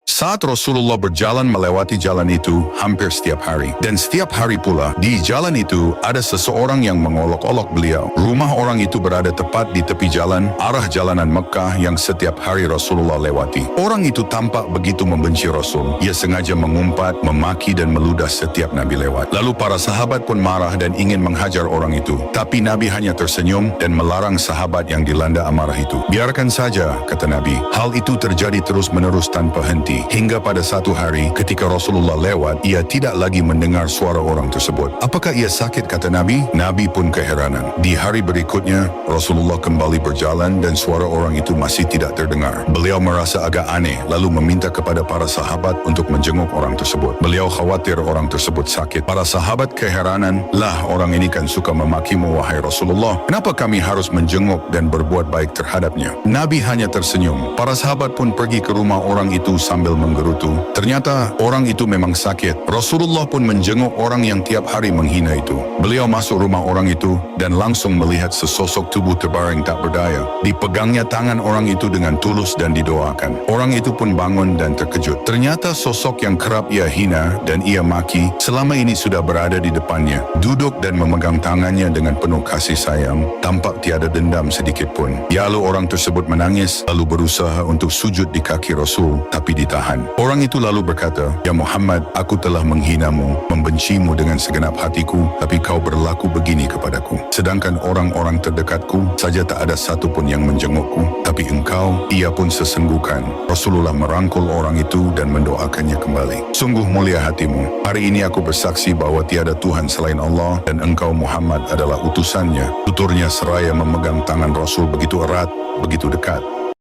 Saat Rasulullah berjalan melewati jalan itu hampir setiap hari. Dan setiap hari pula, di jalan itu ada seseorang yang mengolok-olok beliau. Rumah orang itu berada tepat di tepi jalan, arah jalanan Mekah yang setiap hari Rasulullah lewati. Orang itu tampak begitu membenci Rasul. Ia sengaja mengumpat, memaki dan meludah setiap Nabi lewat. Lalu para sahabat pun marah dan ingin menghajar orang itu. Tapi Nabi hanya tersenyum dan melarang sahabat yang dilanda amarah itu. Biarkan saja, kata Nabi. Hal itu terjadi terus-menerus tanpa henti. Hingga pada satu hari ketika Rasulullah lewat, ia tidak lagi mendengar suara orang tersebut. Apakah ia sakit, kata Nabi? Nabi pun keheranan. Di hari berikutnya, Rasulullah kembali berjalan dan suara orang itu masih tidak terdengar. Beliau merasa agak aneh lalu meminta kepada para sahabat untuk menjenguk orang tersebut. Beliau khawatir orang tersebut sakit. Para sahabat keheranan, lah orang ini kan suka memakimu wahai Rasulullah. Kenapa kami harus menjenguk dan berbuat baik terhadapnya? Nabi hanya tersenyum. Para sahabat pun pergi ke rumah orang itu sambil menggerutu. Ternyata orang itu memang sakit. Rasulullah pun menjenguk orang yang tiap hari menghina itu. Beliau masuk rumah orang itu dan langsung melihat sesosok tubuh terbaring tak berdaya. Dipegangnya tangan orang itu dengan tulus dan didoakan. Orang itu pun bangun dan terkejut. Ternyata sosok yang kerap ia hina dan ia maki selama ini sudah berada di depannya. Duduk dan memegang tangannya dengan penuh kasih sayang. Tampak tiada dendam sedikit pun. Lalu orang tersebut menangis lalu berusaha untuk sujud di kaki Rasul tapi ditahan. Orang itu lalu berkata, "Ya Muhammad, aku telah menghinamu, membencimu dengan segenap hatiku, tapi kau berlaku begini kepadaku. Sedangkan orang-orang terdekatku saja tak ada satu pun yang menjengukku, tapi engkau, ia pun sesenggukan." Rasulullah merangkul orang itu dan mendoakannya kembali. Sungguh mulia hatimu. Hari ini aku bersaksi bahwa tiada Tuhan selain Allah dan engkau Muhammad adalah utusannya. Tuturnya seraya memegang tangan Rasul begitu erat, begitu dekat.